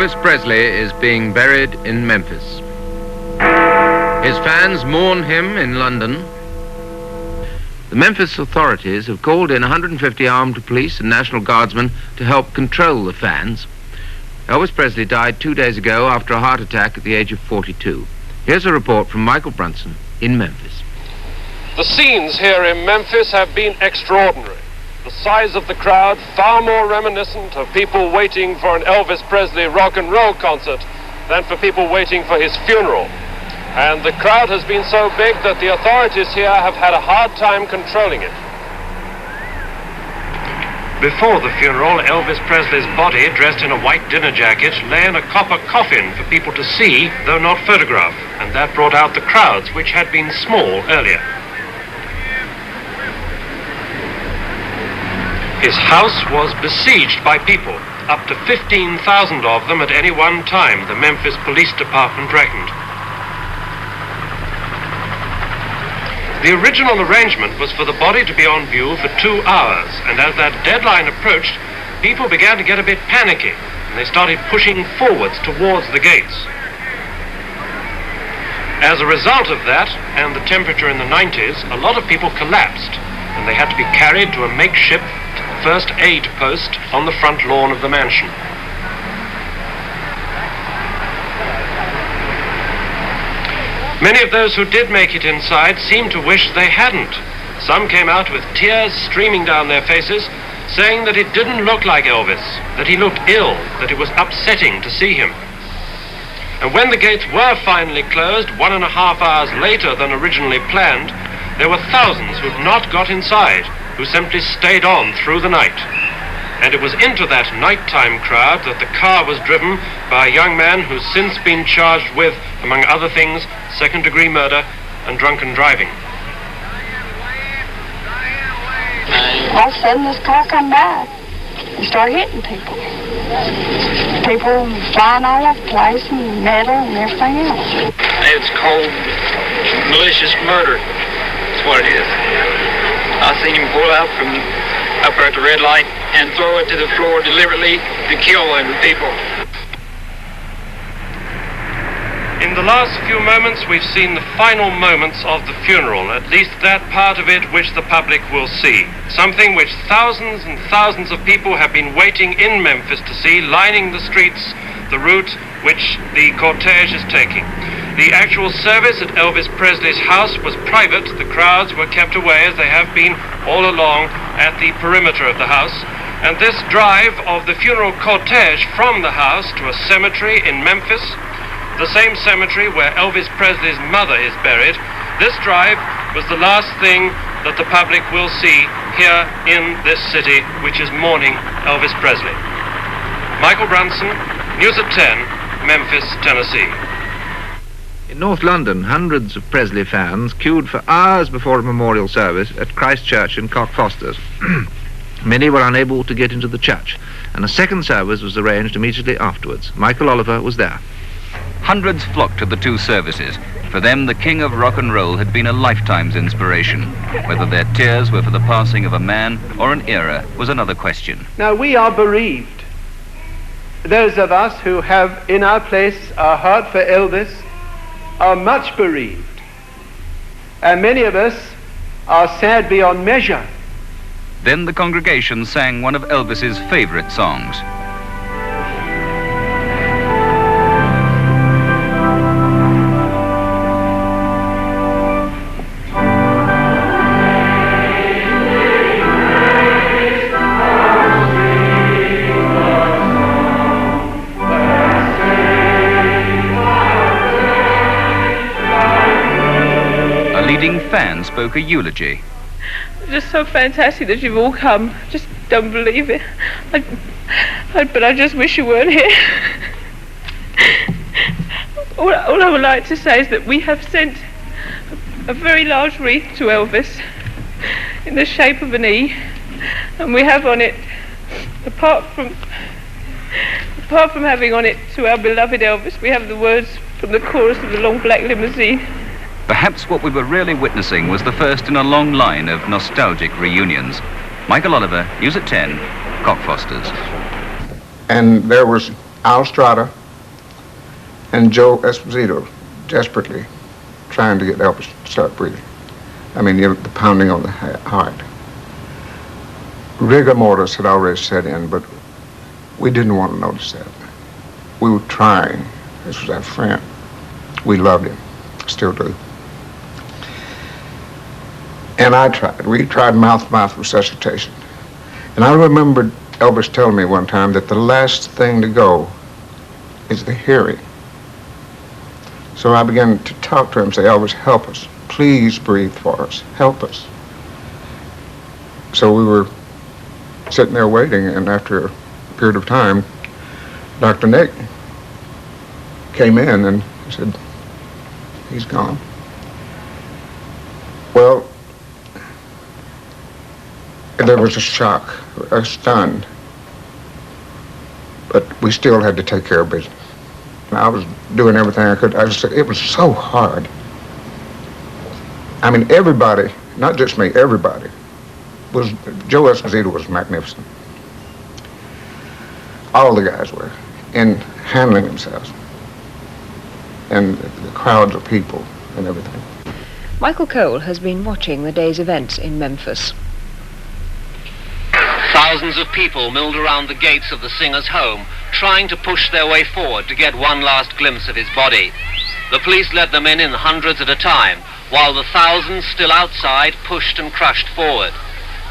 Elvis Presley is being buried in Memphis. His fans mourn him in London. The Memphis authorities have called in 150 armed police and National Guardsmen to help control the fans. Elvis Presley died 2 days ago after a heart attack at the age of 42. Here's a report from Michael Brunson in Memphis. The scenes here in Memphis have been extraordinary. The size of the crowd far more reminiscent of people waiting for an Elvis Presley rock and roll concert than for people waiting for his funeral. And the crowd has been so big that the authorities here have had a hard time controlling it. Before the funeral, Elvis Presley's body, dressed in a white dinner jacket, lay in a copper coffin for people to see, though not photograph, and that brought out the crowds, which had been small earlier. His house was besieged by people, up to 15,000 of them at any one time, the Memphis Police Department reckoned. The original arrangement was for the body to be on view for 2 hours, and as that deadline approached, people began to get a bit panicky, and they started pushing forwards towards the gates. As a result of that, and the temperature in the 90s, a lot of people collapsed, and they had to be carried to a makeshift first aid post on the front lawn of the mansion. Many of those who did make it inside seemed to wish they hadn't. Some came out with tears streaming down their faces, saying that it didn't look like Elvis, that he looked ill, that it was upsetting to see him. And when the gates were finally closed 1.5 hours later than originally planned, there were thousands who'd not got inside, who simply stayed on through the night. And it was into that nighttime crowd that the car was driven by a young man who's since been charged with, among other things, second-degree murder and drunken driving. All of a sudden, this car come by and started hitting people. People flying all over the place and metal and everything else. It's cold, malicious murder. That's what it is. I seen him pull out from up there at the red light and throw it to the floor deliberately to kill people. In the last few moments, we've seen the final moments of the funeral, at least that part of it which the public will see. Something which thousands and thousands of people have been waiting in Memphis to see, lining the streets, the route which the cortege is taking. The actual service at Elvis Presley's house was private. The crowds were kept away, as they have been all along, at the perimeter of the house. And this drive of the funeral cortege from the house to a cemetery in Memphis, the same cemetery where Elvis Presley's mother is buried, this drive was the last thing that the public will see here in this city, which is mourning Elvis Presley. Michael Brunson, News at 10, Memphis, Tennessee. In North London, hundreds of Presley fans queued for hours before a memorial service at Christ Church in Cockfosters. Many were unable to get into the church, and a second service was arranged immediately afterwards. Michael Oliver was there. Hundreds flocked to the 2 services. For them, the king of rock and roll had been a lifetime's inspiration. Whether their tears were for the passing of a man or an era was another question. Now, we are bereaved. Those of us who have in our place our heart for Elvis are much bereaved. And many of us are sad beyond measure. Then the congregation sang one of Elvis's favorite songs. Fan spoke a eulogy. Just so fantastic that you've all come. Just don't believe it. But I just wish you weren't here. All I would like to say is that we have sent a very large wreath to Elvis in the shape of an E, and we have on it, apart from having on it "To our beloved Elvis," we have the words from the chorus of the Long Black Limousine. Perhaps what we were really witnessing was the first in a long line of nostalgic reunions. Michael Oliver, News at 10, Cockfosters. And there was Al Strada and Joe Esposito desperately trying to get Elvis to start breathing. I mean, the pounding on the heart. Rigor mortis had already set in, but we didn't want to notice that. We were trying. This was our friend. We loved him, still do. And we tried mouth-to-mouth resuscitation. And I remembered Elvis telling me one time that the last thing to go is the hearing. So I began to talk to him, say, Elvis, help us. Please breathe for us. Help us. So we were sitting there waiting, and after a period of time, Dr. Nick came in and said, he's gone. Well, there was a shock, a stun, but we still had to take care of business. And I was doing everything I could. It was so hard. I mean, everybody, not just me, everybody, Joe Esposito was magnificent. All the guys were in handling themselves. And the crowds of people and everything. Michael Cole has been watching the day's events in Memphis. Thousands of people milled around the gates of the singer's home, trying to push their way forward to get one last glimpse of his body. The police let them in hundreds at a time, while the thousands still outside pushed and crushed forward.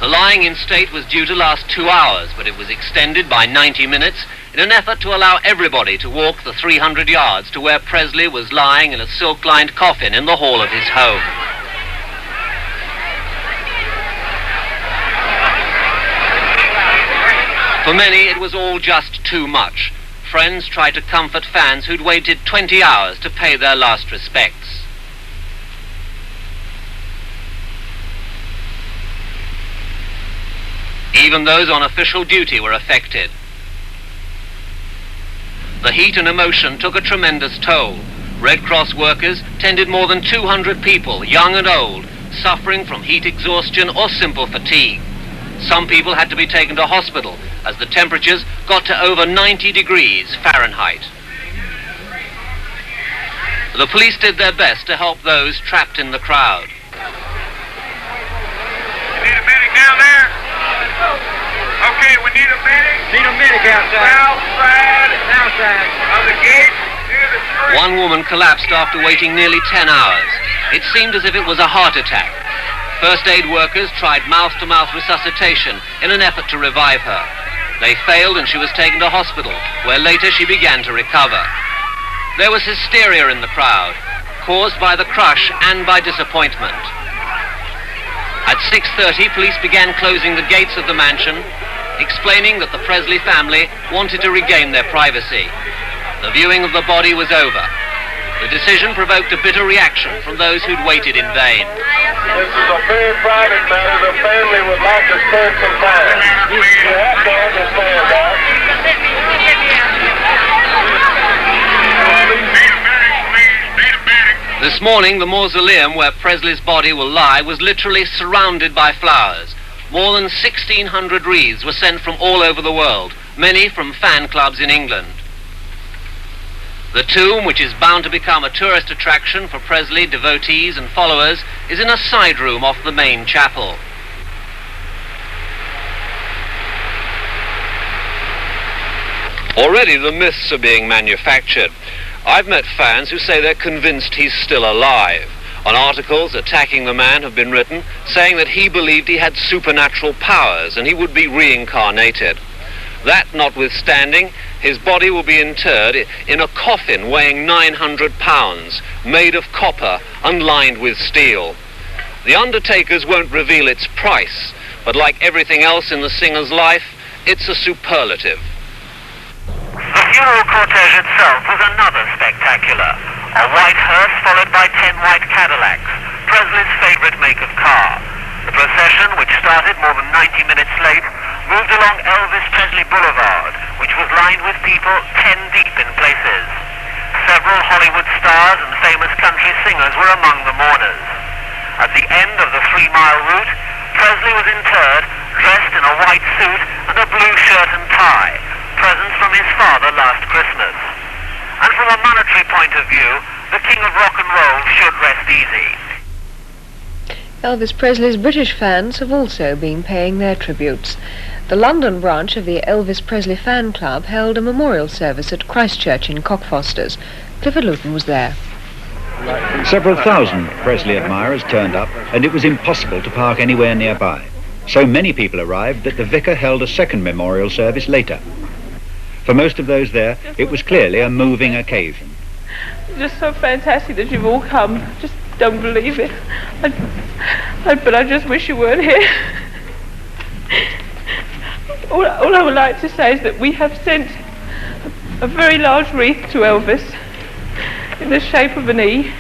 The lying-in state was due to last 2 hours, but it was extended by 90 minutes in an effort to allow everybody to walk the 300 yards to where Presley was lying in a silk-lined coffin in the hall of his home. For many, it was all just too much. Friends tried to comfort fans who'd waited 20 hours to pay their last respects. Even those on official duty were affected. The heat and emotion took a tremendous toll. Red Cross workers tended more than 200 people, young and old, suffering from heat exhaustion or simple fatigue. Some people had to be taken to hospital as the temperatures got to over 90 degrees Fahrenheit. The police did their best to help those trapped in the crowd. You need a medic down there? Okay, we need a medic. Need a medic outside. Outside of the gate near the street. One woman collapsed after waiting nearly 10 hours. It seemed as if it was a heart attack. First aid workers tried mouth-to-mouth resuscitation in an effort to revive her. They failed and she was taken to hospital, where later she began to recover. There was hysteria in the crowd, caused by the crush and by disappointment. At 6:30, police began closing the gates of the mansion, explaining that the Presley family wanted to regain their privacy. The viewing of the body was over. The decision provoked a bitter reaction from those who'd waited in vain. This is a very private matter. The family would like to spend some time. You have to understand that. This morning, the mausoleum where Presley's body will lie was literally surrounded by flowers. More than 1,600 wreaths were sent from all over the world, many from fan clubs in England. The tomb, which is bound to become a tourist attraction for Presley devotees and followers, is in a side room off the main chapel. Already the myths are being manufactured. I've met fans who say they're convinced he's still alive. On articles attacking the man have been written, saying that he believed he had supernatural powers and he would be reincarnated. That notwithstanding, his body will be interred in a coffin weighing 900 pounds, made of copper and lined with steel. The undertakers won't reveal its price, but like everything else in the singer's life, it's a superlative. The funeral cortege itself was another spectacular. A white hearse followed by 10 white Cadillacs, Presley's favorite make of car. The procession, which started more than 90 minutes late, moved along Elvis Presley Boulevard, which was lined with people 10 deep in places. Several Hollywood stars and famous country singers were among the mourners. At the end of the 3-mile route, Presley was interred, dressed in a white suit and a blue shirt and tie, presents from his father last Christmas. And from a monetary point of view, the king of rock and roll should rest easy. Elvis Presley's British fans have also been paying their tributes. The London branch of the Elvis Presley fan club held a memorial service at Christchurch in Cockfosters. Clifford Luton was there. Several thousand Presley admirers turned up, and it was impossible to park anywhere nearby. So many people arrived that the vicar held a second memorial service later. For most of those there, it was clearly a moving occasion. Just so fantastic that you've all come. Just don't believe it. But I just wish you weren't here. All I would like to say is that we have sent a very large wreath to Elvis in the shape of an E.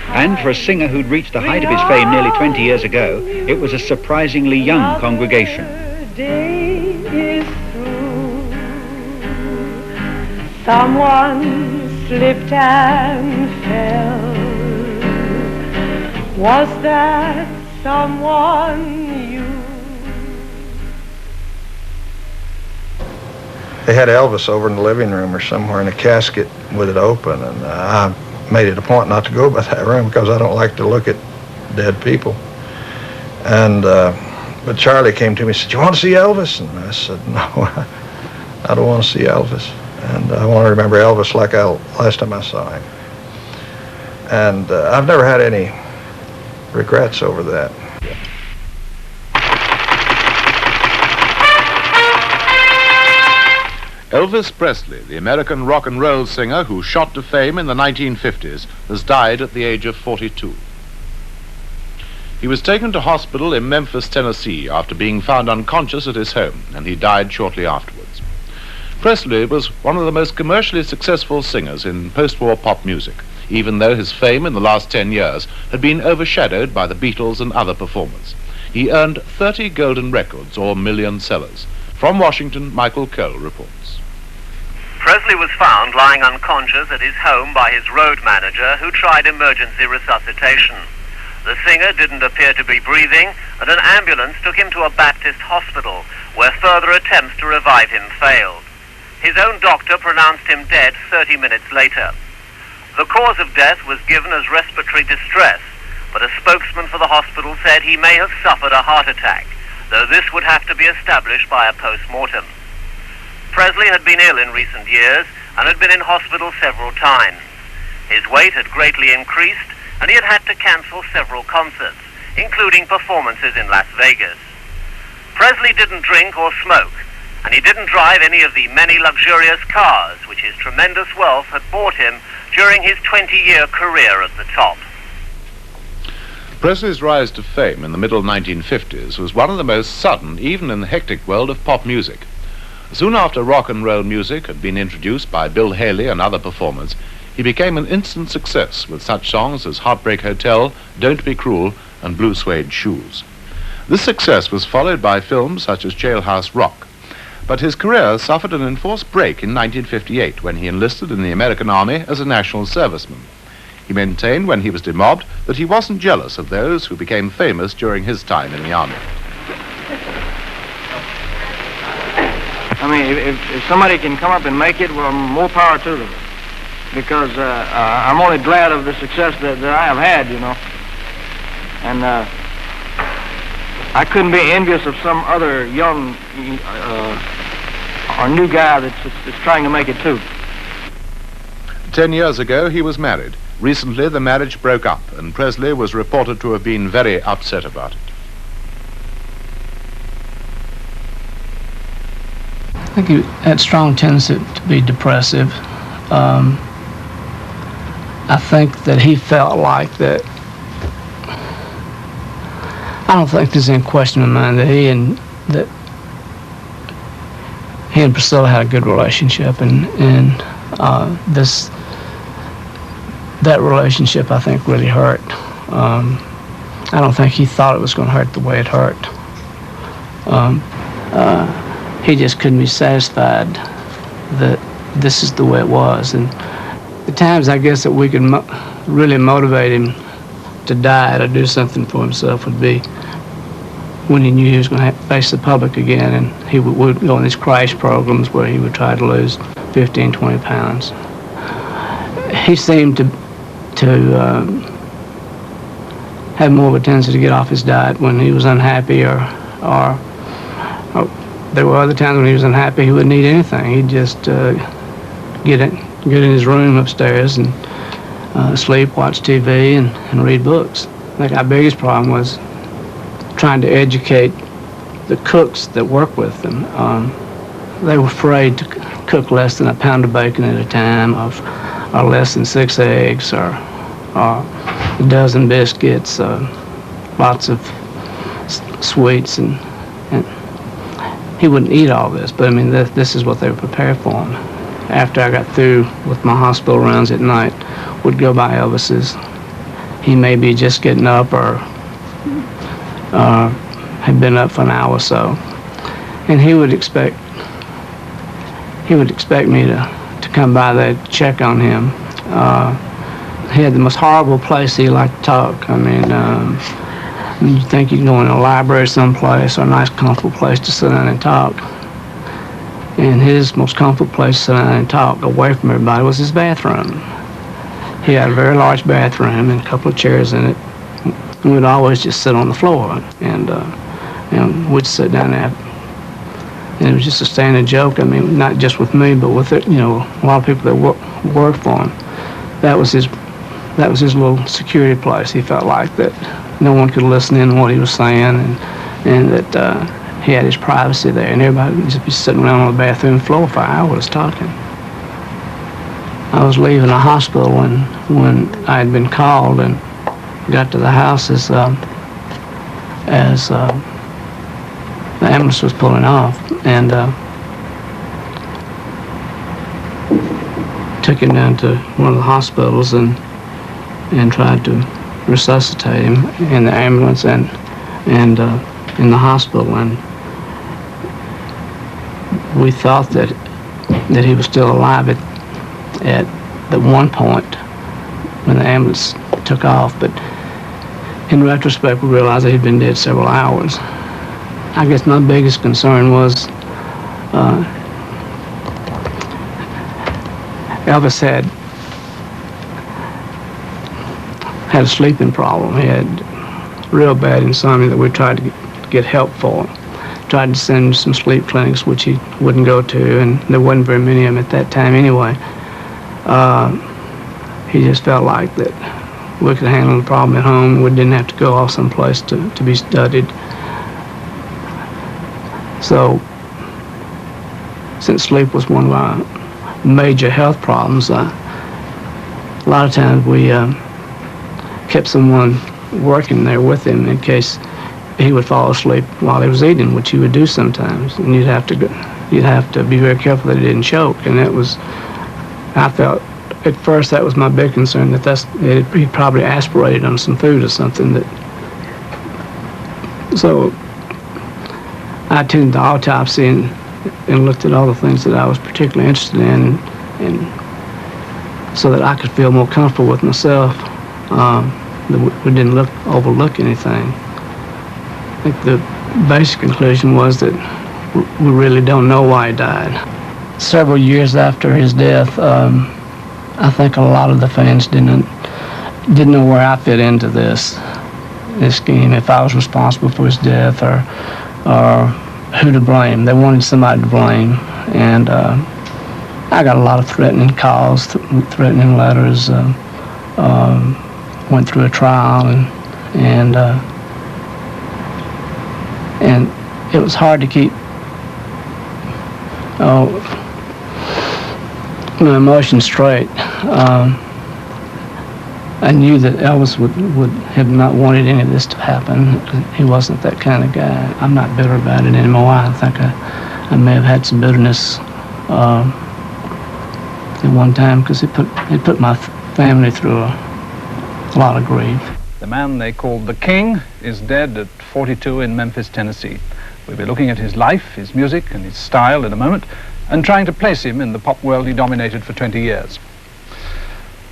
And for a singer who'd reached the height of his fame nearly 20 years ago, it was a surprisingly young congregation. Someone slipped and fell. Was that someone you? They had Elvis over in the living room or somewhere in a casket with it open, and I made it a point not to go by that room because I don't like to look at dead people. And but Charlie came to me and said, "You want to see Elvis?" And I said, "No, I don't want to see Elvis. And I want to remember Elvis like last time I saw him." And I've never had any regrets over that. Elvis Presley, the American rock and roll singer who shot to fame in the 1950s, has died at the age of 42. He was taken to hospital in Memphis, Tennessee, after being found unconscious at his home, and he died shortly afterwards. Presley was one of the most commercially successful singers in post-war pop music, even though his fame in the last 10 years had been overshadowed by the Beatles and other performers. He earned 30 golden records, or million sellers. From Washington, Michael Cole reports. Presley was found lying unconscious at his home by his road manager, who tried emergency resuscitation. The singer didn't appear to be breathing, and an ambulance took him to a Baptist hospital, where further attempts to revive him failed. His own doctor pronounced him dead 30 minutes later. The cause of death was given as respiratory distress, but a spokesman for the hospital said he may have suffered a heart attack, though this would have to be established by a post-mortem. Presley had been ill in recent years and had been in hospital several times. His weight had greatly increased, and he had had to cancel several concerts, including performances in Las Vegas. Presley didn't drink or smoke, and he didn't drive any of the many luxurious cars which his tremendous wealth had bought him during his 20-year career at the top. Presley's rise to fame in the middle 1950s was one of the most sudden, even in the hectic world of pop music. Soon after rock and roll music had been introduced by Bill Haley and other performers, he became an instant success with such songs as Heartbreak Hotel, Don't Be Cruel, and Blue Suede Shoes. This success was followed by films such as Jailhouse Rock, but his career suffered an enforced break in 1958 when he enlisted in the American Army as a national serviceman. He maintained when he was demobbed that he wasn't jealous of those who became famous during his time in the Army. I mean, if somebody can come up and make it, well, more power to them. Because I'm only glad of the success that I have had, you know. And I couldn't be envious of some other young or new guy that's trying to make it too. 10 years ago, he was married. Recently, the marriage broke up, and Presley was reported to have been very upset about it. I think he had strong tendency to be depressive. I think that he felt like that. I don't think there's any question in my mind that he and Priscilla had a good relationship, and that relationship I think really hurt. I don't think he thought it was going to hurt the way it hurt. He just couldn't be satisfied that this is the way it was. And the times I guess that we could really motivate him to die, to do something for himself, would be when he knew he was going to have to face the public again, and he would go on these crash programs where he would try to lose 15, 20 pounds. He seemed to have more of a tendency to get off his diet when he was unhappy, or there were other times when he was unhappy he wouldn't eat anything. He'd just get in his room upstairs and sleep, watch TV, and read books. I think our biggest problem was trying to educate the cooks that work with them. They were afraid to cook less than a pound of bacon at a time, or less than 6 eggs, or a dozen biscuits, lots of sweets, and he wouldn't eat all this, but I mean, this is what they were prepared for him. After I got through with my hospital rounds at night, would go by Elvis's. He may be just getting up, or had been up for an hour or so, and he would expect me to come by there to check on him. He had the most horrible place he liked to talk. I mean, you think you can go in a library someplace, or a nice comfortable place to sit down and talk. And his most comfortable place to sit down and talk away from everybody was his bathroom. He had a very large bathroom and a couple of chairs in it. And we'd always just sit on the floor, and we'd sit down there. And it was just a standing joke. I mean, not just with me, but with a lot of people that worked for him. That was his little security place. He felt like that no one could listen in on what he was saying, and that he had his privacy there, and everybody would just be sitting around on the bathroom floor for hours talking. I was leaving the hospital when I had been called, and got to the house as the ambulance was pulling off, and took him down to one of the hospitals and tried to resuscitate him in the ambulance and in the hospital, and we thought that he was still alive at the one point when the ambulance took off, but in retrospect we realized that he'd been dead several hours. I guess my biggest concern was Elvis had a sleeping problem. He had real bad insomnia that we tried to get help for. Tried to send him to some sleep clinics, which he wouldn't go to, and there wasn't very many of them at that time anyway. He just felt like that we could handle the problem at home. We didn't have to go off someplace to be studied. So, since sleep was one of our major health problems, a lot of times we kept someone working there with him in case he would fall asleep while he was eating, which he would do sometimes, and you'd have to be very careful that he didn't choke. And that was, I felt at first that was my big concern, that he probably aspirated on some food or something. So I attended the autopsy and looked at all the things that I was particularly interested in, and so that I could feel more comfortable with myself, that we didn't overlook anything. I think the basic conclusion was that we really don't know why he died. Several years after his death, I think a lot of the fans didn't know where I fit into this scheme, if I was responsible for his death, or who to blame. They wanted somebody to blame, and I got a lot of threatening calls, threatening letters. Went through a trial, and it was hard to keep my emotions straight. I knew that Elvis would have not wanted any of this to happen. He wasn't that kind of guy. I'm not bitter about it anymore. I think I may have had some bitterness at one time, because it put my family through a lot of grief. The man they called the King is dead at 42 in Memphis, Tennessee. We'll be looking at his life, his music, and his style in a moment, and trying to place him in the pop world he dominated for 20 years.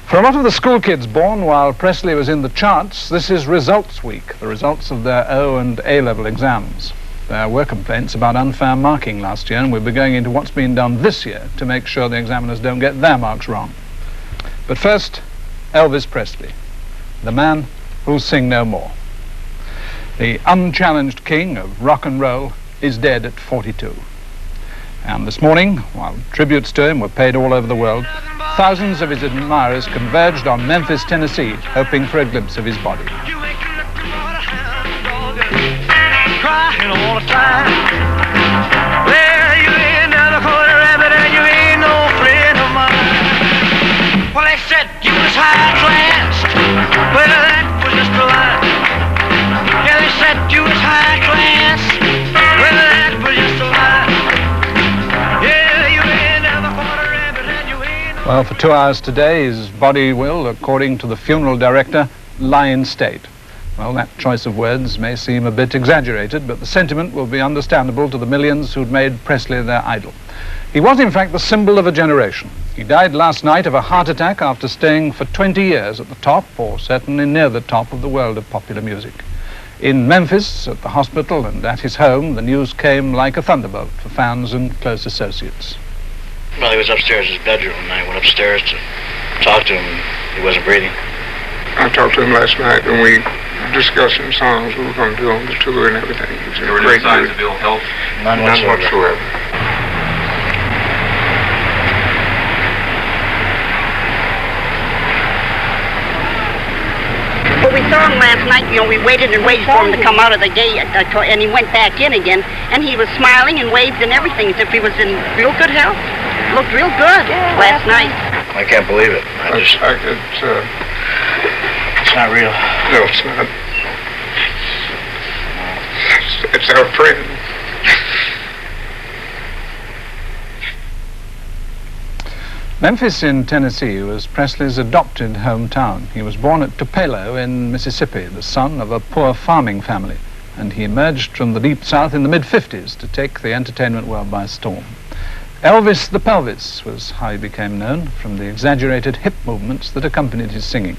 For a lot of the school kids born while Presley was in the charts, this is results week, the results of their O and A-level exams. There were complaints about unfair marking last year, and we'll be going into what's been done this year to make sure the examiners don't get their marks wrong. But first, Elvis Presley, the man who'll sing no more. The unchallenged king of rock and roll is dead at 42. And this morning, while tributes to him were paid all over the world, thousands of his admirers converged on Memphis, Tennessee, hoping for a glimpse of his body. Crying all the time. Well, you ain't never caught a rabbit and you ain't no friend of mine. Well, they said you was high class. Well, that was just a lie. Yeah, they said you was high class. Well, that was just a lie. Yeah, you ain't never caught a rabbit and you ain't no... Well, for 2 hours today, his body will, according to the funeral director, lie in state. Well, that choice of words may seem a bit exaggerated, but the sentiment will be understandable to the millions who'd made Presley their idol. He was, in fact, the symbol of a generation. He died last night of a heart attack after staying for 20 years at the top, or certainly near the top, of the world of popular music. In Memphis, at the hospital and at his home, the news came like a thunderbolt for fans and close associates. Well, he was upstairs in his bedroom, and I went upstairs to talk to him, and he wasn't breathing. I talked to him last night, and we discussed some songs we were going to do on the tour and everything. There were no signs of ill health? None whatsoever. Well, we saw him last night. You know, we waited and waited for him to come out of the gate, and he went back in again, and he was smiling and waved and everything as if he was in real good health. Looked real good last night. I can't believe it. It's not real. No, it's not. It's our friend. Memphis in Tennessee was Presley's adopted hometown. He was born at Tupelo in Mississippi, the son of a poor farming family, and he emerged from the deep south in the mid-50s to take the entertainment world by storm. Elvis the Pelvis was how he became known, from the exaggerated hip movements that accompanied his singing.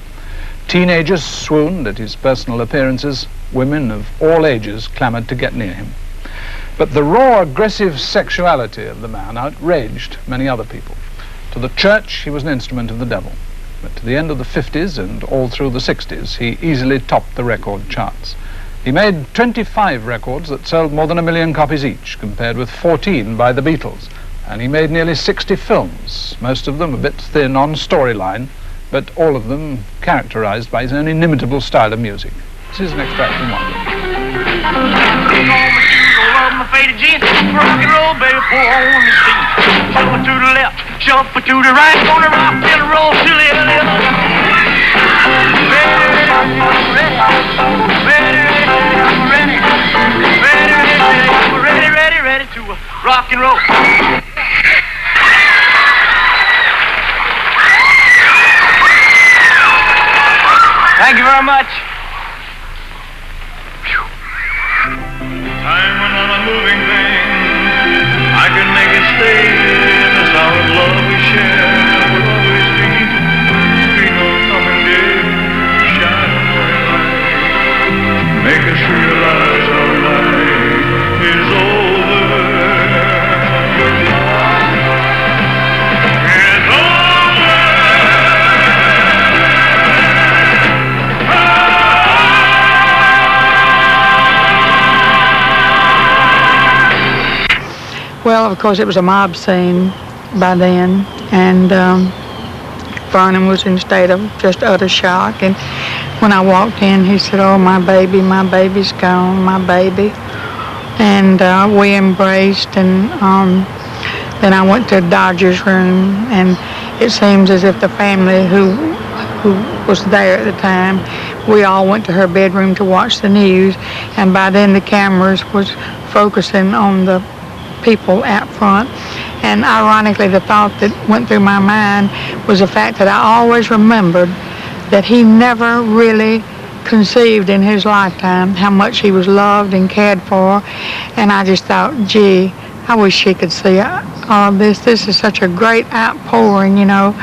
Teenagers swooned at his personal appearances. Women of all ages clamored to get near him. But the raw, aggressive sexuality of the man outraged many other people. To the church, he was an instrument of the devil. But to the end of the 50s and all through the 60s, he easily topped the record charts. He made 25 records that sold more than 1 million copies each, compared with 14 by the Beatles. And he made nearly 60 films, most of them a bit thin on storyline, but all of them characterized by his own inimitable style of music. This is an extract from one. Faded jeans, rock and roll, baby, pour on the seat. Shuffle to the left, shuffle to the right, gonna rock and roll till the end. Ready to rock and roll. Thank you very much. Time went on a moving thing. I could make it stay. This hour of love we share will always be. Be no coming day, shine a bright light. Make us realize our life is over. It's over. Well, of course, it was a mob scene by then, and Vernon was in a state of just utter shock. And when I walked in, he said, "Oh, my baby's gone, my baby." And we embraced, and then I went to the Dodgers room, and it seems as if the family who was there at the time, we all went to her bedroom to watch the news, and by then the cameras was focusing on the people out front. And ironically, the thought that went through my mind was the fact that I always remembered that he never really conceived in his lifetime how much he was loved and cared for. And I just thought, gee, I wish she could see This is such a great outpouring, you know.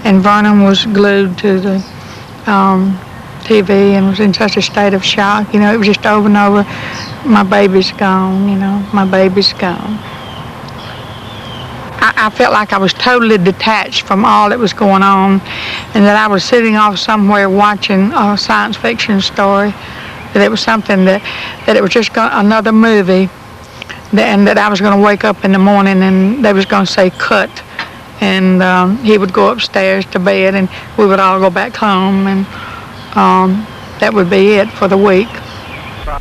And Vernon was glued to the TV and was in such a state of shock. You know, it was just over and over, my baby's gone, you know, my baby's gone. I felt like I was totally detached from all that was going on, and that I was sitting off somewhere watching a science fiction story, that it was something that it was just another movie, and that I was going to wake up in the morning and they was going to say cut, and he would go upstairs to bed and we would all go back home, and that would be it for the week.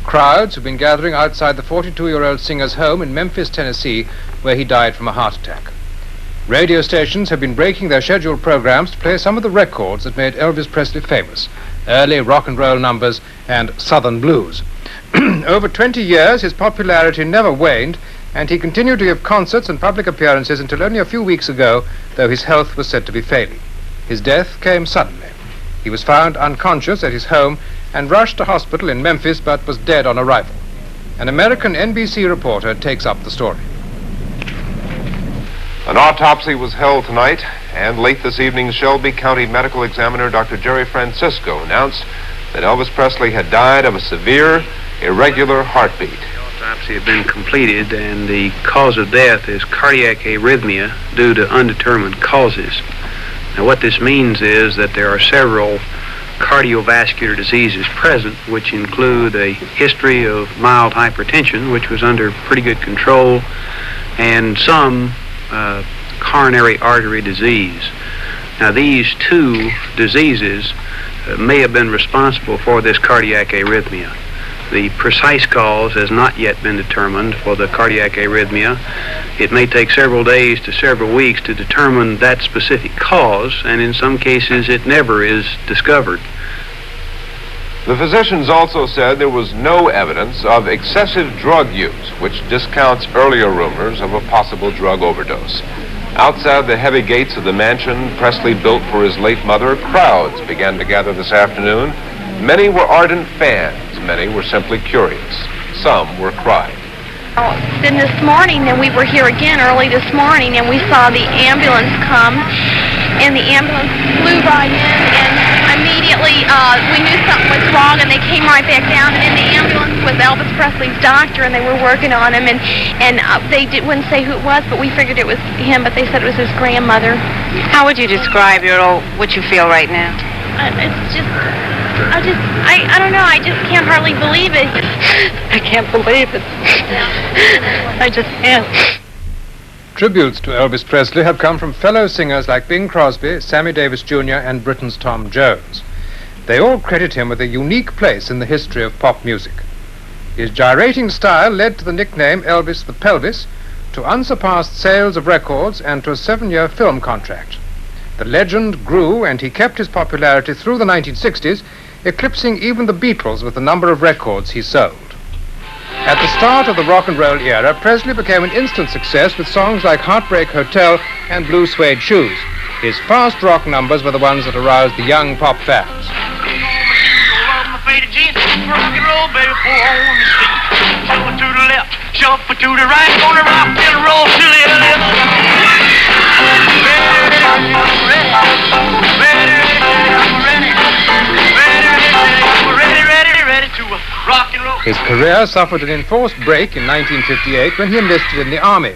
Crowds have been gathering outside the 42-year-old singer's home in Memphis, Tennessee, where he died from a heart attack. Radio stations have been breaking their scheduled programs to play some of the records that made Elvis Presley famous, early rock and roll numbers and Southern blues. Over 20 years, his popularity never waned, and he continued to give concerts and public appearances until only a few weeks ago, though his health was said to be failing. His death came suddenly. He was found unconscious at his home and rushed to hospital in Memphis, but was dead on arrival. An American NBC reporter takes up the story. An autopsy was held tonight, and late this evening, Shelby County Medical Examiner Dr. Jerry Francisco announced that Elvis Presley had died of a severe, irregular heartbeat. The autopsy had been completed, and the cause of death is cardiac arrhythmia due to undetermined causes. Now, what this means is that there are several cardiovascular diseases present, which include a history of mild hypertension, which was under pretty good control, and some coronary artery disease. Now, these two diseases may have been responsible for this cardiac arrhythmia. The precise cause has not yet been determined for the cardiac arrhythmia. It may take several days to several weeks to determine that specific cause, and in some cases it never is discovered. The physicians also said there was no evidence of excessive drug use, which discounts earlier rumors of a possible drug overdose. Outside the heavy gates of the mansion Presley built for his late mother, crowds began to gather this afternoon. Many were ardent fans, many were simply curious. Some were crying. Then this morning, we were here again early this morning, and we saw the ambulance come, and the ambulance flew right in, and immediately we knew something was wrong, and they came right back down, and in the ambulance was Elvis Presley's doctor, and they were working on him, and they wouldn't say who it was, but we figured it was him, but they said it was his grandmother. How would you describe what you feel right now? It's just, I don't know, I just can't hardly believe it. I can't believe it. I just can't. Tributes to Elvis Presley have come from fellow singers like Bing Crosby, Sammy Davis Jr. and Britain's Tom Jones. They all credit him with a unique place in the history of pop music. His gyrating style led to the nickname Elvis the Pelvis, to unsurpassed sales of records, and to a 7-year film contract. The legend grew, and he kept his popularity through the 1960s, eclipsing even the Beatles with the number of records he sold. At the start of the rock and roll era, Presley became an instant success with songs like Heartbreak Hotel and Blue Suede Shoes. His fast rock numbers were the ones that aroused the young pop fans. Rock and roll, baby, pour on the seat. Shuffle to the left, shuffle to the right, gonna rock and roll till the left. Ready to rock and roll. His career suffered an enforced break in 1958 when he enlisted in the army.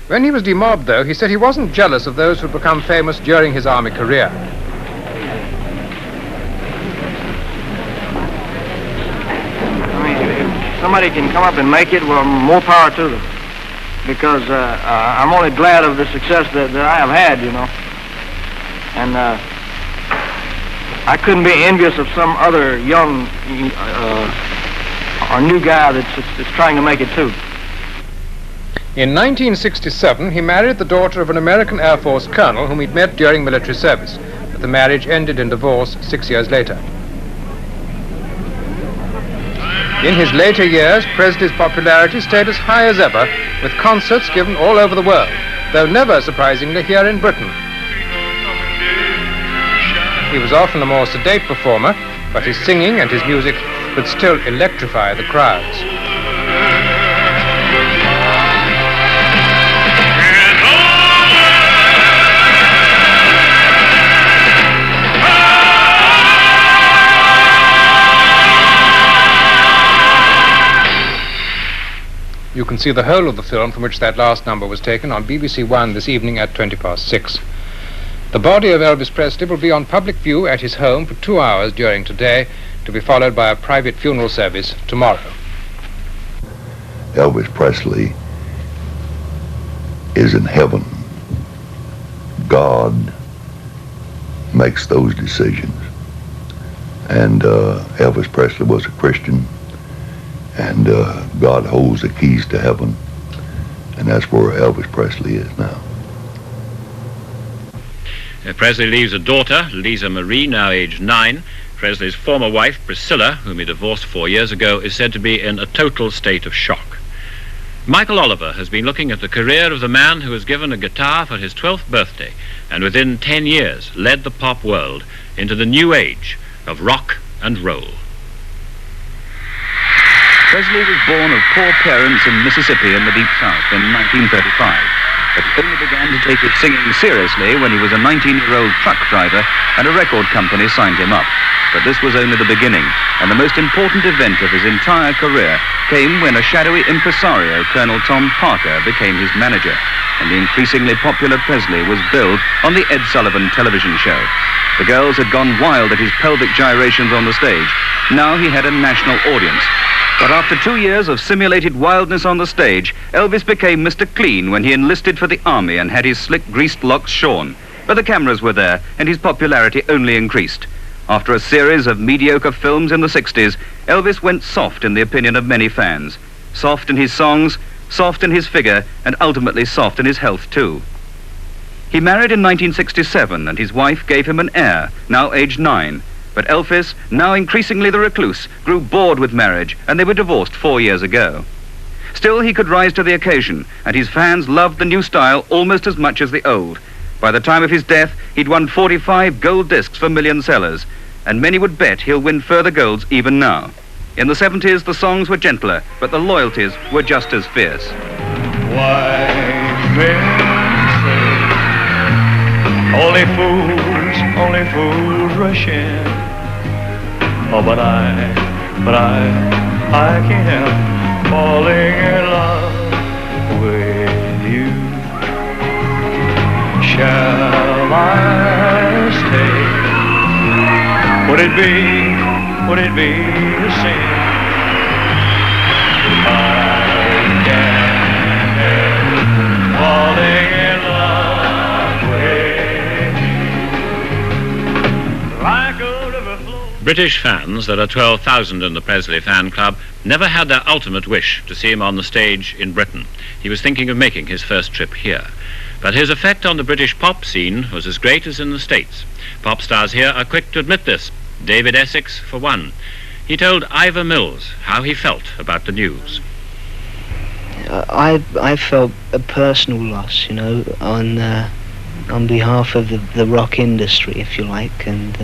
When he was demobbed, though, he said he wasn't jealous of those who'd become famous during his army career. Somebody can come up and make it, well, more power to them. Because I'm only glad of the success that I have had, you know. And I couldn't be envious of some other young or new guy that's trying to make it too. In 1967, he married the daughter of an American Air Force colonel whom he'd met during military service. But the marriage ended in divorce 6 years later. In his later years, Presley's popularity stayed as high as ever, with concerts given all over the world, though never, surprisingly, here in Britain. He was often a more sedate performer, but his singing and his music could still electrify the crowds. can see the whole of the film from which that last number was taken on BBC One this evening at 6:20. The body of Elvis Presley will be on public view at his home for 2 hours during today, to be followed by a private funeral service tomorrow. Elvis Presley is in heaven. God makes those decisions. And Elvis Presley was a Christian, and God holds the keys to heaven, and that's where Elvis Presley is now. Presley leaves a daughter, Lisa Marie, now aged 9. Presley's former wife, Priscilla, whom he divorced 4 years ago, is said to be in a total state of shock. Michael Oliver has been looking at the career of the man who was given a guitar for his 12th birthday and within 10 years led the pop world into the new age of rock and roll. Presley was born of poor parents in Mississippi in the Deep South in 1935, but he only began to take his singing seriously when he was a 19-year-old truck driver and a record company signed him up. But this was only the beginning, and the most important event of his entire career came when a shadowy impresario, Colonel Tom Parker, became his manager, and the increasingly popular Presley was billed on the Ed Sullivan television show. The girls had gone wild at his pelvic gyrations on the stage. Now he had a national audience. But after 2 years of simulated wildness on the stage, Elvis became Mr. Clean when he enlisted for the army and had his slick greased locks shorn. But the cameras were there, and his popularity only increased. After a series of mediocre films in the 60s, Elvis went soft in the opinion of many fans. Soft in his songs, soft in his figure, and ultimately soft in his health too. He married in 1967, and his wife gave him an heir, now aged 9. But Elvis, now increasingly the recluse, grew bored with marriage, and they were divorced 4 years ago. Still, he could rise to the occasion, and his fans loved the new style almost as much as the old. By the time of his death, he'd won 45 gold discs for million sellers, and many would bet he'll win further golds even now. In the 70s, the songs were gentler, but the loyalties were just as fierce. Wise men say, only fools rush in. Oh, but I can't help falling in love with you. Shall I stay? Would it be a sin if I can't help falling in love with you? Like a river flow. British fans, there are 12,000 in the Presley fan club, never had their ultimate wish to see him on the stage in Britain. He was thinking of making his first trip here. But his effect on the British pop scene was as great as in the States. Pop stars here are quick to admit this. David Essex, for one. He told Ivor Mills how he felt about the news. I felt a personal loss, you know, on behalf of the rock industry, if you like, and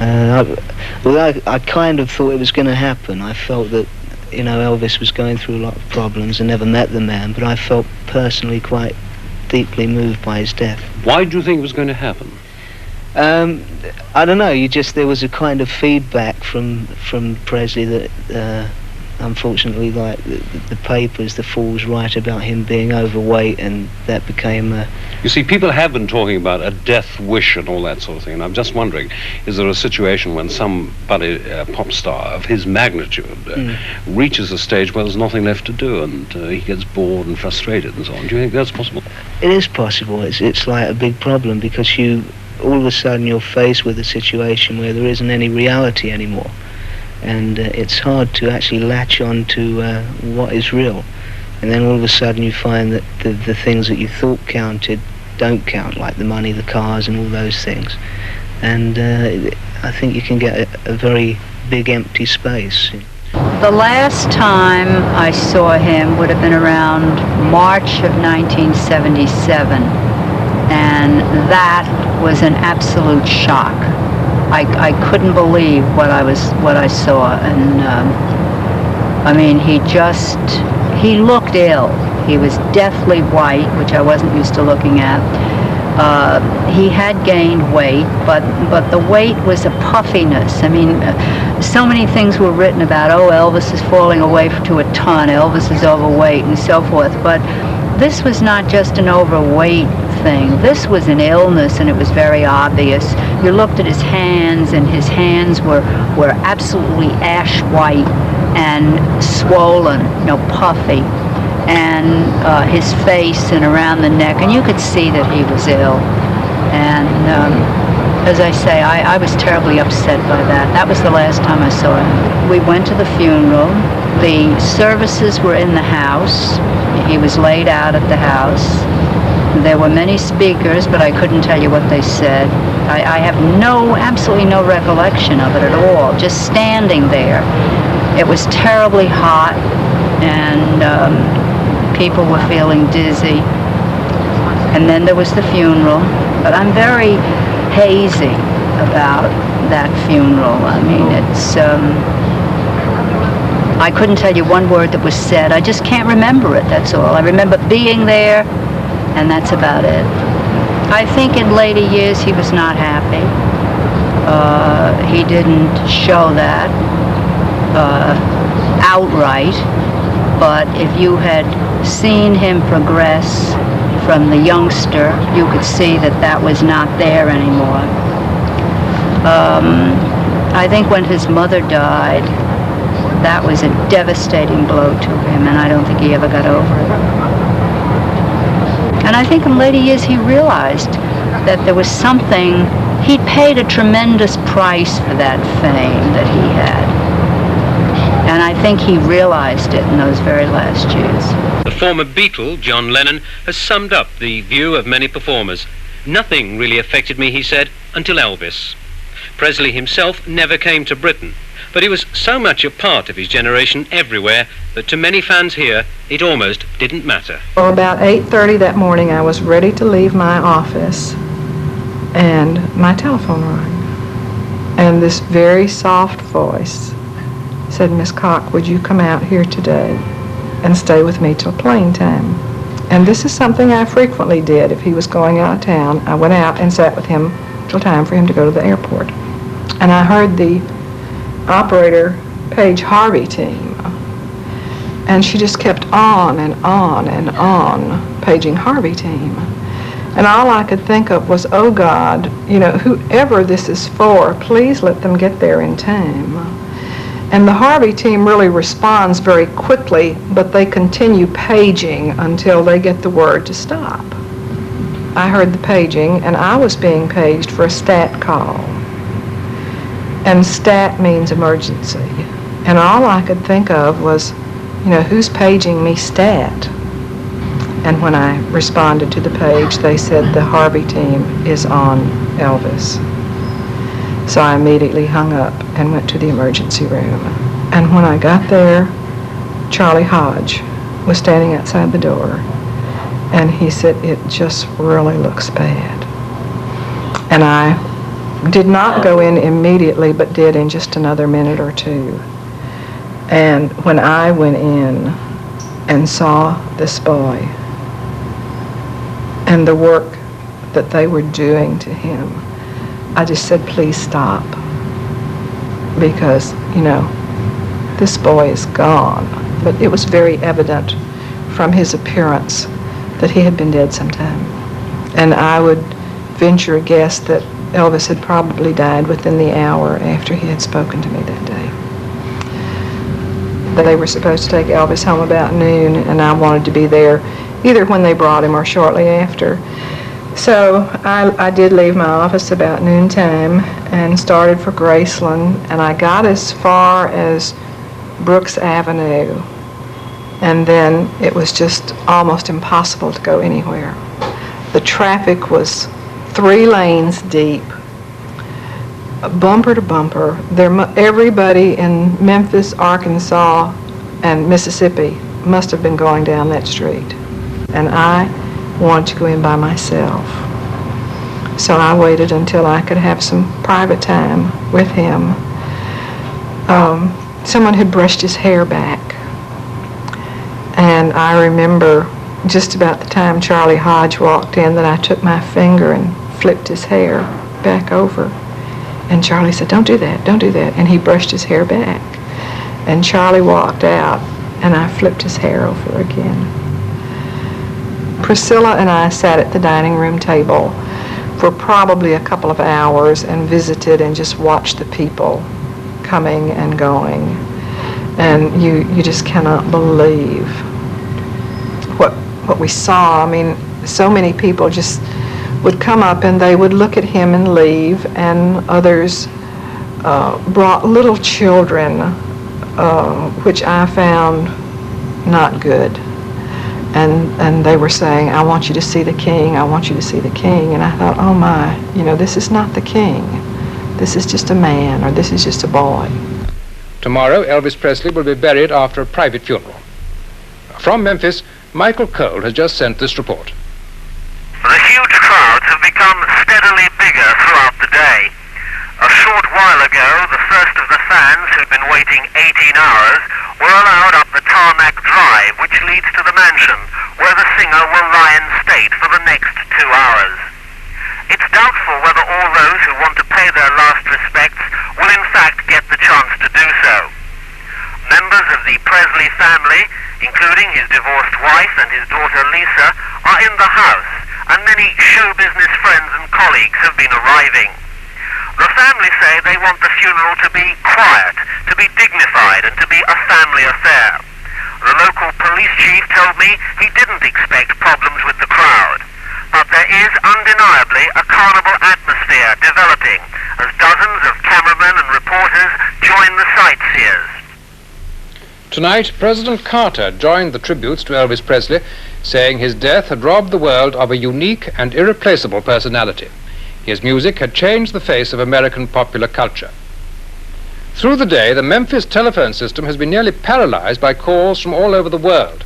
I kind of thought it was going to happen. I felt that, you know, Elvis was going through a lot of problems and never met the man, but I felt personally quite deeply moved by his death. Why do you think it was going to happen? I don't know, there was a kind of feedback from Presley that unfortunately, like the papers, the fools write about him being overweight, and that became You see, people have been talking about a death wish and all that sort of thing, and I'm just wondering, is there a situation when somebody, a pop star of his magnitude, reaches a stage where there's nothing left to do, and he gets bored and frustrated and so on? Do you think that's possible? It is possible. It's like a big problem, because all of a sudden you're faced with a situation where there isn't any reality anymore, and it's hard to actually latch on to what is real, and then all of a sudden you find that the things that you thought counted don't count, like the money, the cars, and all those things, and I think you can get a very big empty space. The last time I saw him would have been around March of 1977, and that was an absolute shock. I couldn't believe what I saw, and I mean, he looked ill. He was deathly white, which I wasn't used to looking at, He had gained weight, but the weight was a puffiness. I mean, so many things were written about, oh, Elvis is falling away to a ton, Elvis is overweight, and so forth. But this was not just an overweight thing. This was an illness, and it was very obvious. You looked at his hands, and his hands were absolutely ash white and swollen, puffy, and his face and around the neck, and you could see that he was ill. And as I say, I was terribly upset by that. That was the last time I saw him. We went to the funeral. The services were in the house. He was laid out at the house. There were many speakers, but I couldn't tell you what they said. I have absolutely no recollection of it at all, just standing there. It was terribly hot, and people were feeling dizzy. And then there was the funeral, but I'm very hazy about that funeral. I mean, I couldn't tell you one word that was said. I just can't remember it, that's all. I remember being there, and that's about it. I think in later years he was not happy. He didn't show that outright, but if you had seen him progress from the youngster, you could see that was not there anymore. I think when his mother died, that was a devastating blow to him, and I don't think he ever got over it. And I think in later years he realized that there was something, he paid a tremendous price for that fame that he had. And I think he realized it in those very last years. The former Beatle, John Lennon, has summed up the view of many performers. Nothing really affected me, he said, until Elvis. Presley himself never came to Britain, but he was so much a part of his generation everywhere that to many fans here, it almost didn't matter. Well, about 8:30 that morning, I was ready to leave my office, and my telephone rang. And this very soft voice said, "Miss Cock, would you come out here today and stay with me till plane time?" And this is something I frequently did. If he was going out of town, I went out and sat with him till time for him to go to the airport. And I heard the operator, Paige Harvey team, and she just kept on and on and on, paging Harvey team. And all I could think of was, oh God, whoever this is for, please let them get there in time. And the Harvey team really responds very quickly, but they continue paging until they get the word to stop. I heard the paging, and I was being paged for a stat call. And stat means emergency. And all I could think of was, who's paging me stat? And when I responded to the page, they said the Harvey team is on Elvis. So I immediately hung up and went to the emergency room. And when I got there, Charlie Hodge was standing outside the door, and he said, "It just really looks bad." And I did not go in immediately, but did in just another minute or two. And when I went in and saw this boy and the work that they were doing to him, I just said, please stop, because, this boy is gone. But it was very evident from his appearance that he had been dead some time. And I would venture a guess that Elvis had probably died within the hour after he had spoken to me that day. They were supposed to take Elvis home about noon, and I wanted to be there either when they brought him or shortly after. So I did leave my office about noontime and started for Graceland, and I got as far as Brooks Avenue, and then it was just almost impossible to go anywhere. The traffic was 3 lanes deep, bumper to bumper. Everybody in Memphis, Arkansas, and Mississippi must have been going down that street, and I wanted to go in by myself. So I waited until I could have some private time with him. Someone had brushed his hair back, and I remember just about the time Charlie Hodge walked in that I took my finger and flipped his hair back over. And Charlie said, "Don't do that, don't do that." And he brushed his hair back. And Charlie walked out, and I flipped his hair over again. Priscilla and I sat at the dining room table for probably a couple of hours and visited and just watched the people coming and going. And you just cannot believe what we saw. I mean, so many people just would come up and they would look at him and leave, and others brought little children, which I found not good. And they were saying, "I want you to see the king, I want you to see the king." And I thought, oh my, this is not the king. This is just a man, or this is just a boy. Tomorrow, Elvis Presley will be buried after a private funeral. From Memphis, Michael Cole has just sent this report. The huge crowds have become steadily bigger throughout the day. A short while ago, the first of the fans who'd been waiting 18 hours were allowed up the tarmac drive, which leads to the mansion, where the singer will lie in state for the next 2 hours. It's doubtful whether all those who want to pay their last respects will in fact get the chance to do so. Members of the Presley family, including his divorced wife and his daughter Lisa, are in the house, and many show business friends and colleagues have been arriving. The family say they want the funeral to be quiet, to be dignified, and to be a family affair. The local police chief told me he didn't expect problems with the crowd, but there is undeniably a carnival atmosphere developing as dozens of cameramen and reporters join the sightseers. Tonight, President Carter joined the tributes to Elvis Presley, saying his death had robbed the world of a unique and irreplaceable personality. His music had changed the face of American popular culture. Through the day, the Memphis telephone system has been nearly paralyzed by calls from all over the world,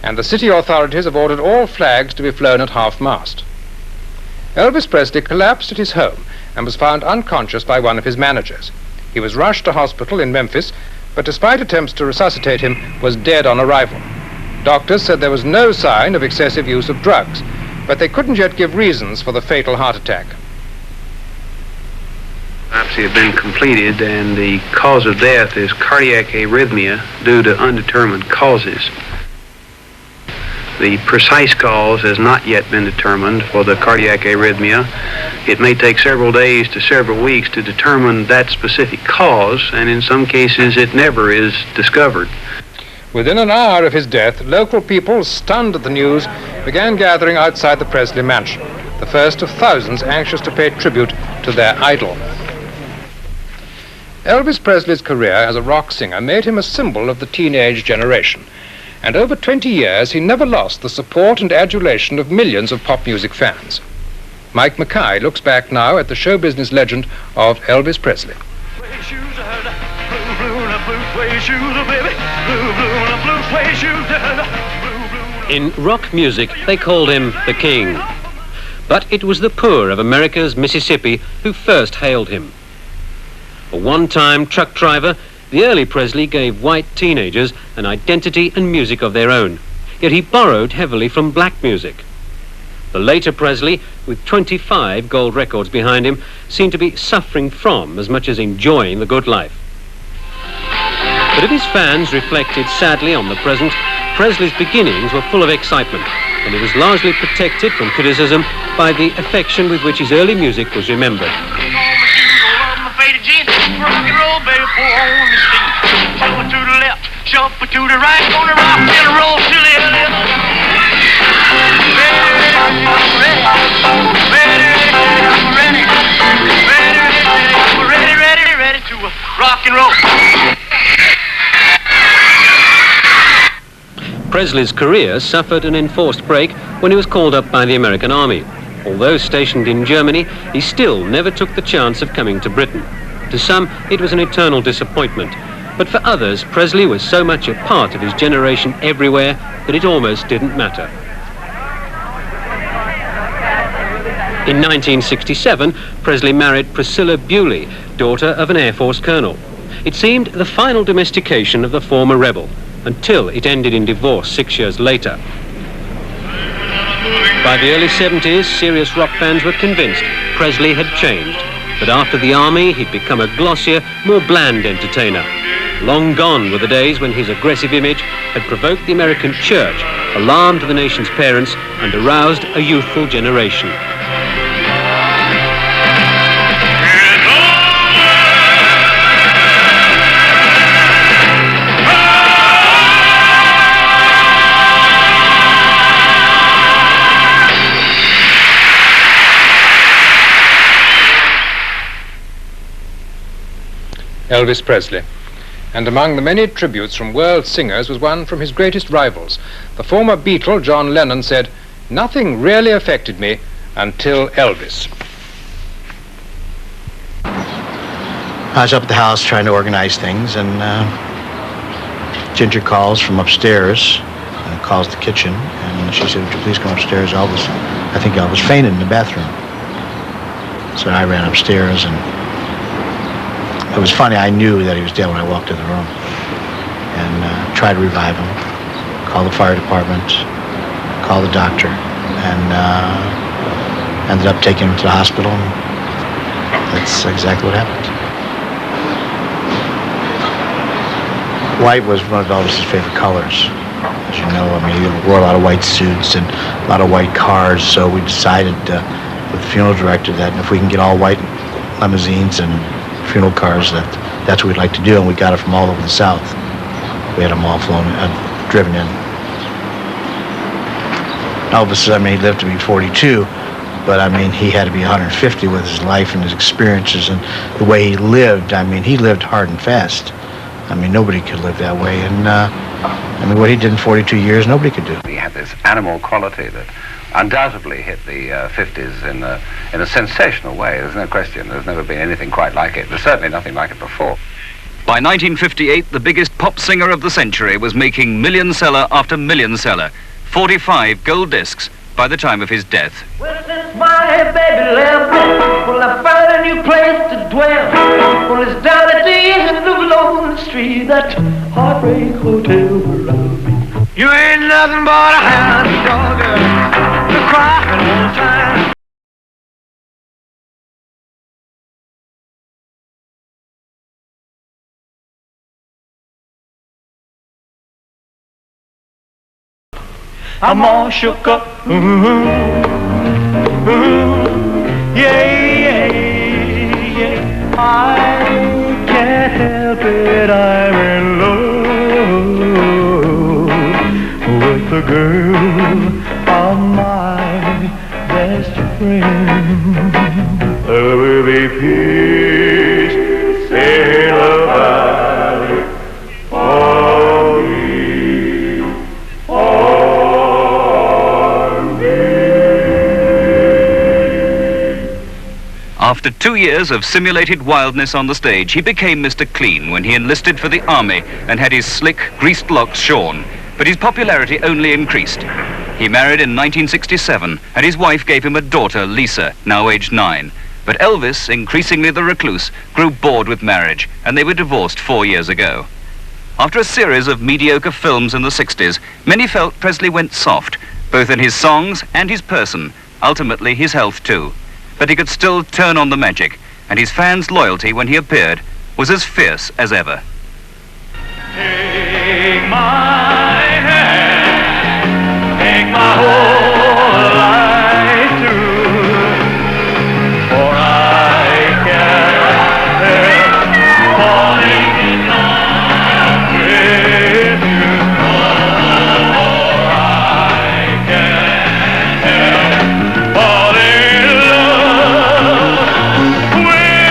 and the city authorities have ordered all flags to be flown at half-mast. Elvis Presley collapsed at his home and was found unconscious by one of his managers. He was rushed to hospital in Memphis, but despite attempts to resuscitate him, was dead on arrival. Doctors said there was no sign of excessive use of drugs, but they couldn't yet give reasons for the fatal heart attack. Autopsy had been completed, and the cause of death is cardiac arrhythmia due to undetermined causes. The precise cause has not yet been determined for the cardiac arrhythmia. It may take several days to several weeks to determine that specific cause, and in some cases it never is discovered. Within an hour of his death, local people, stunned at the news, began gathering outside the Presley mansion, the first of thousands anxious to pay tribute to their idol. Elvis Presley's career as a rock singer made him a symbol of the teenage generation, and over 20 years he never lost the support and adulation of millions of pop music fans. Mike Mackay looks back now at the show business legend of Elvis Presley. In rock music, they called him the King. But it was the poor of America's Mississippi who first hailed him. A one-time truck driver, the early Presley gave white teenagers an identity and music of their own, yet he borrowed heavily from black music. The later Presley, with 25 gold records behind him, seemed to be suffering from as much as enjoying the good life. But if his fans reflected sadly on the present, Presley's beginnings were full of excitement, and he was largely protected from criticism by the affection with which his early music was remembered. Rock and roll, baby, pour on the steam. Shuffle to the left, shuffle to the right, gonna rock and roll till the early ready to rock and roll. Presley's career suffered an enforced break when he was called up by the American Army. Although stationed in Germany, he still never took the chance of coming to Britain. To some, it was an eternal disappointment, but for others, Presley was so much a part of his generation everywhere that it almost didn't matter. In 1967, Presley married Priscilla Bewley, daughter of an Air Force colonel. It seemed the final domestication of the former rebel, until it ended in divorce 6 years later. By the early 70s, serious rock fans were convinced Presley had changed. But after the army, he'd become a glossier, more bland entertainer. Long gone were the days when his aggressive image had provoked the American church, alarmed the nation's parents, and aroused a youthful generation. Elvis Presley. And among the many tributes from world singers was one from his greatest rivals. The former Beatle, John Lennon, said, "Nothing really affected me until Elvis." I was up at the house trying to organize things, and Ginger calls from upstairs, calls the kitchen, and she said, "Would you please come upstairs? I think Elvis fainted in the bathroom." So I ran upstairs, and it was funny, I knew that he was dead when I walked in the room, and tried to revive him, call the fire department, call the doctor, and ended up taking him to the hospital, and that's exactly what happened. White was one of Elvis's favorite colors. As you know, I mean, he wore a lot of white suits and a lot of white cars, so we decided with the funeral director that if we can get all white limousines and funeral cars, that's what we'd like to do, and we got it from all over the South. We had them all driven in. Elvis, I mean, he lived to be 42, but I mean, he had to be 150 with his life and his experiences and the way he lived. I mean, he lived hard and fast. I mean, nobody could live that way, and I mean, what he did in 42 years, nobody could do. He had this animal quality that undoubtedly hit the 50s in a sensational way. There's no question. There's never been anything quite like it. There's certainly nothing like it before. By 1958, the biggest pop singer of the century was making million seller after million seller, 45 gold discs by the time of his death. Well, since my baby left me, well, I found a new place to dwell. Well, it's down at the end of Lonely Street, that heartbreak hotel where I'll be. You ain't nothing but a hound dog, you're crying all the time. I'm all shook up, yeah, I can't help it, I'm in love with the girl of my best friend. There will be peace in the valley for me, After 2 years of simulated wildness on the stage, he became Mr. Clean when he enlisted for the army and had his slick, greased locks shorn. But his popularity only increased. He married in 1967, and his wife gave him a daughter, Lisa, now aged 9. But Elvis, increasingly the recluse, grew bored with marriage, and they were divorced 4 years ago. After a series of mediocre films in the 60s, many felt Presley went soft, both in his songs and his person, ultimately his health too. But he could still turn on the magic, and his fans' loyalty when he appeared was as fierce as ever. Take my hand, take my whole life through, for I can't help falling in love with you. For I can't help falling in love with you.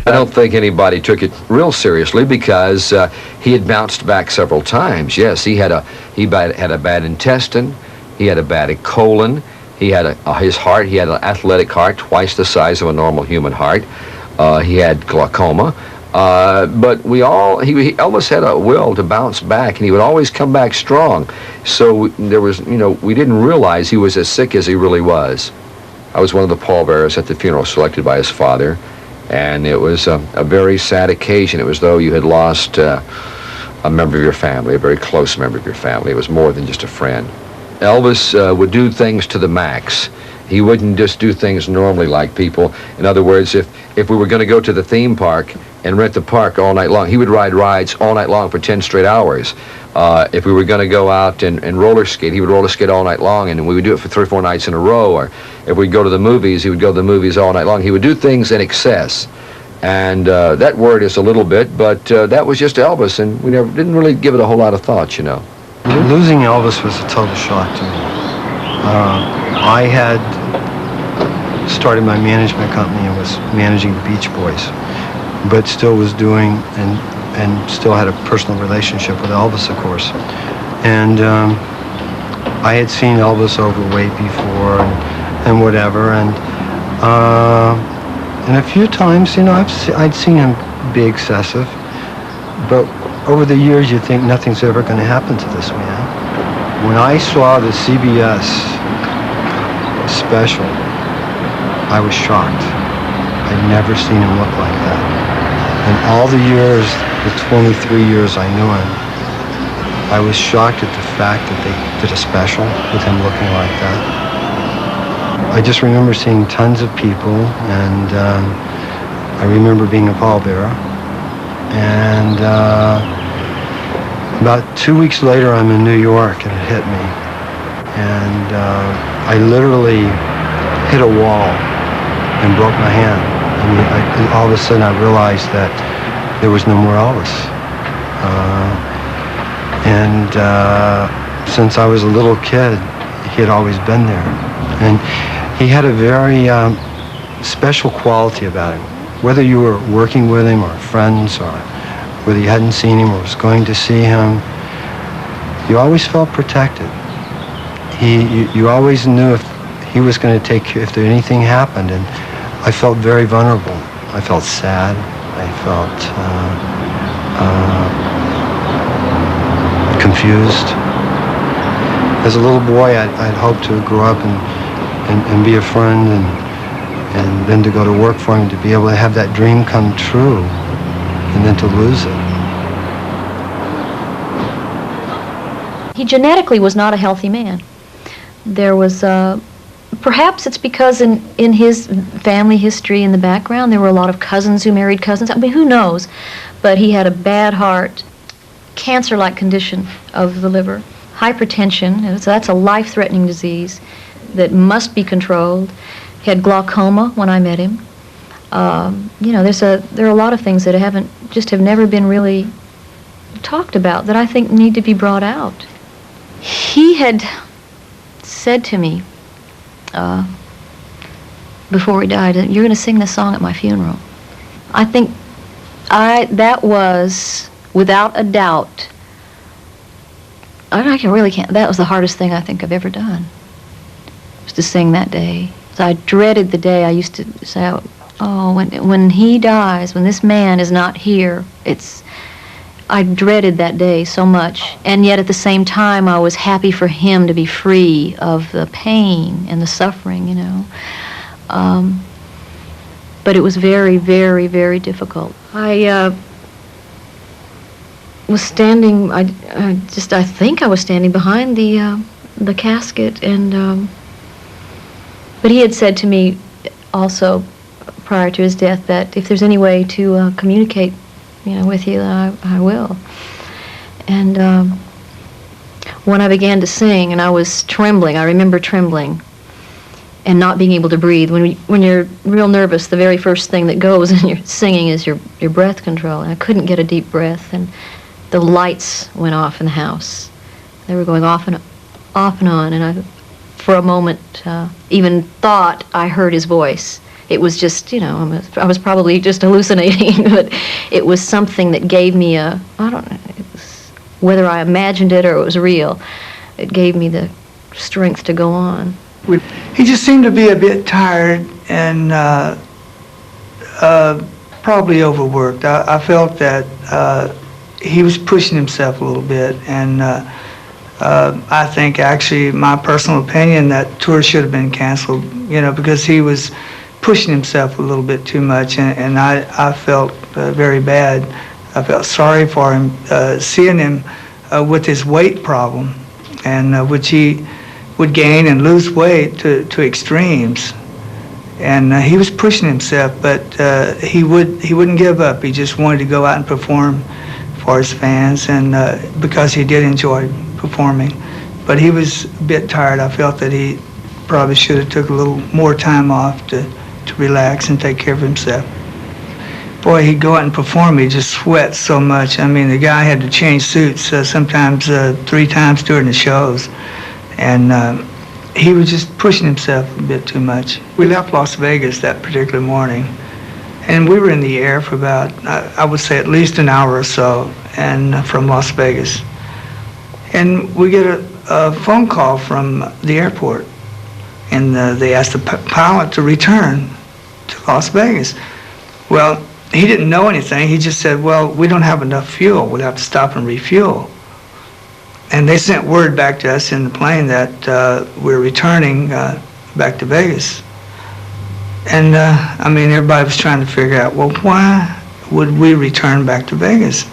I don't think anybody took it real seriously because he had bounced back several times. Yes, he had a bad intestine, he had a bad colon, he had his heart, he had an athletic heart, twice the size of a normal human heart. He had glaucoma. But Elvis had a will to bounce back, and he would always come back strong. So there was, we didn't realize he was as sick as he really was. I was one of the pallbearers at the funeral selected by his father, and it was a very sad occasion. It was though you had lost a member of your family, a very close member of your family. It was more than just a friend. Elvis would do things to the max. He wouldn't just do things normally like people. In other words, if we were going to go to the theme park and rent the park all night long, he would ride rides all night long for 10 straight hours. If we were going to go out and roller skate, he would roller skate all night long, and we would do it for 3 or 4 nights in a row. Or if we'd go to the movies, he would go to the movies all night long. He would do things in excess. And that worried us a little bit, but that was just Elvis, and we didn't really give it a whole lot of thought, Losing Elvis was a total shock to me. I had started my management company and was managing the Beach Boys, but still was doing and still had a personal relationship with Elvis, of course. And I had seen Elvis overweight before and whatever, and a few times, I'd seen him be excessive, but over the years you think nothing's ever going to happen to this man. When I saw the CBS special, I was shocked. I'd never seen him look like that. In all the years, the 23 years I knew him, I was shocked at the fact that they did a special with him looking like that. I just remember seeing tons of people, and I remember being a pallbearer. And about 2 weeks later, I'm in New York, and it hit me. And I literally hit a wall and broke my hand. I mean, all of a sudden I realized that there was no more Elvis. Since I was a little kid, he had always been there. And he had a very special quality about him. Whether you were working with him or friends, or whether you hadn't seen him or was going to see him, you always felt protected. You always knew if he was going to take care, if anything happened, and I felt very vulnerable. I felt sad. I felt confused. As a little boy, I'd hoped to grow up and be a friend, and then to go to work for him, to be able to have that dream come true, and then to lose it. He genetically was not a healthy man. There was, perhaps it's because in his family history in the background, there were a lot of cousins who married cousins. I mean, who knows? But he had a bad heart, cancer-like condition of the liver, hypertension, so that's a life-threatening disease that must be controlled. He had glaucoma when I met him. There are a lot of things that have never been really talked about that I think need to be brought out. He had said to me before he died, "You're going to sing this song at my funeral." I think that was, without a doubt, I really can't. That was the hardest thing I think I've ever done, was to sing that day. So I dreaded the day. I used to say, "Oh, when he dies, when this man is not here," I dreaded that day so much, and yet at the same time I was happy for him to be free of the pain and the suffering, But it was very, very, very difficult. I was standing. I think I was standing behind the casket, and but he had said to me also prior to his death that if there's any way to communicate with you, I will. And when I began to sing, and I was trembling, I remember trembling and not being able to breathe. When you're real nervous, the very first thing that goes in your singing is your breath control. And I couldn't get a deep breath, and the lights went off in the house. They were going off and on, and I, for a moment, even thought I heard his voice. It was just, you know, I was probably just hallucinating, but it was something that gave me I don't know, whether I imagined it or it was real, it gave me the strength to go on. He just seemed to be a bit tired and probably overworked. I felt that he was pushing himself a little bit, and I think actually, my personal opinion, that tour should have been canceled, you know, because he was pushing himself a little bit too much, and I felt very bad. I felt sorry for him, seeing him with his weight problem, and which he would gain and lose weight to extremes. And he was pushing himself, but he wouldn't give up. He just wanted to go out and perform for his fans, and because he did enjoy performing. But he was a bit tired. I felt that he probably should have took a little more time off to relax and take care of himself. Boy, he'd go out and perform, he'd just sweat so much. I mean, the guy had to change suits sometimes 3 times during the shows. And he was just pushing himself a bit too much. We left Las Vegas that particular morning, and we were in the air for about, I would say, at least an hour or so, and from Las Vegas. And we get a phone call from the airport, and they asked the pilot to return to Las Vegas. Well, he didn't know anything. He just said, well, we don't have enough fuel. We'll have to stop and refuel. And they sent word back to us in the plane that we're returning back to Vegas. And I mean, everybody was trying to figure out, well, why would we return back to Vegas?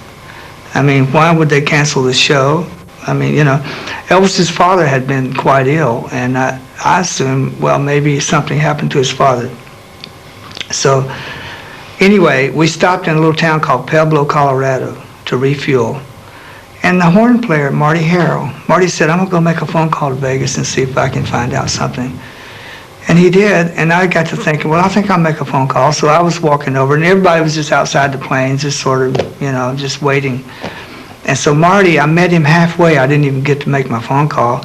I mean, why would they cancel the show? I mean, you know, Elvis's father had been quite ill, and I assumed, well, maybe something happened to his father. So anyway, we stopped in a little town called Pueblo, Colorado to refuel. And the horn player, Marty said, I'm going to go make a phone call to Vegas and see if I can find out something. And he did, and I got to thinking, well, I think I'll make a phone call. So I was walking over, and everybody was just outside the plane, just sort of, you know, just waiting. And so Marty, I met him halfway. I didn't even get to make my phone call.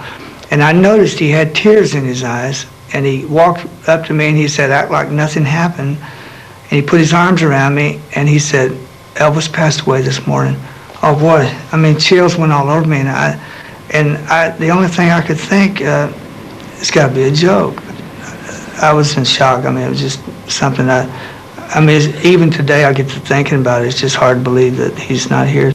And I noticed he had tears in his eyes. And he walked up to me, and he said, act like nothing happened. And he put his arms around me, and he said, Elvis passed away this morning. Oh boy, I mean, chills went all over me, and the only thing I could think, it's got to be a joke. I was in shock. I mean, it was just something I mean, even today I get to thinking about it. It's just hard to believe that he's not here.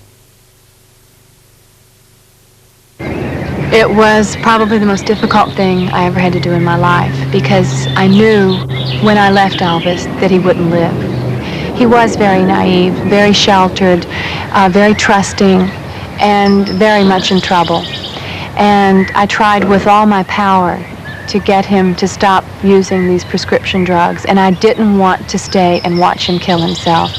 It was probably the most difficult thing I ever had to do in my life, because I knew when I left Elvis that he wouldn't live. He was very naive, very sheltered, very trusting, and very much in trouble. And I tried with all my power to get him to stop using these prescription drugs, and I didn't want to stay and watch him kill himself.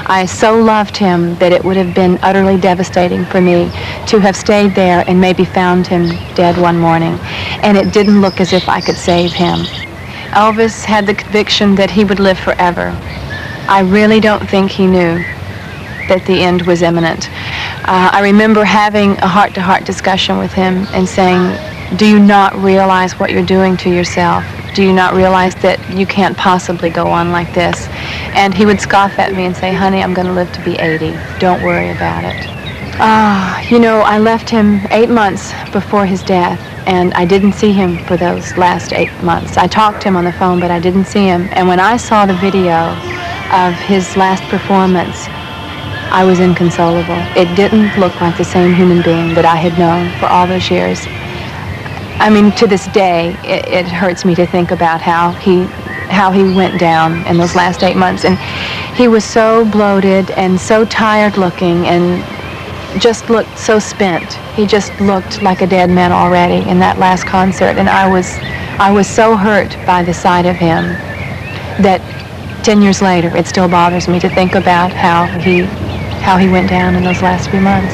I so loved him that it would have been utterly devastating for me to have stayed there and maybe found him dead one morning. And it didn't look as if I could save him. Elvis had the conviction that he would live forever. I really don't think he knew that the end was imminent. I remember having a heart-to-heart discussion with him and saying, do you not realize what you're doing to yourself? Do you not realize that you can't possibly go on like this? And he would scoff at me and say, honey, I'm going to live to be 80. Don't worry about it. You know, I left him 8 months before his death, and I didn't see him for those last 8 months. I talked to him on the phone, but I didn't see him. And when I saw the video of his last performance, I was inconsolable. It didn't look like the same human being that I had known for all those years. I mean, to this day, it hurts me to think about how he went down in those last 8 months. And he was so bloated and so tired looking and just looked so spent. He just looked like a dead man already in that last concert. And I was so hurt by the sight of him that 10 years later, it still bothers me to think about how he went down in those last few months.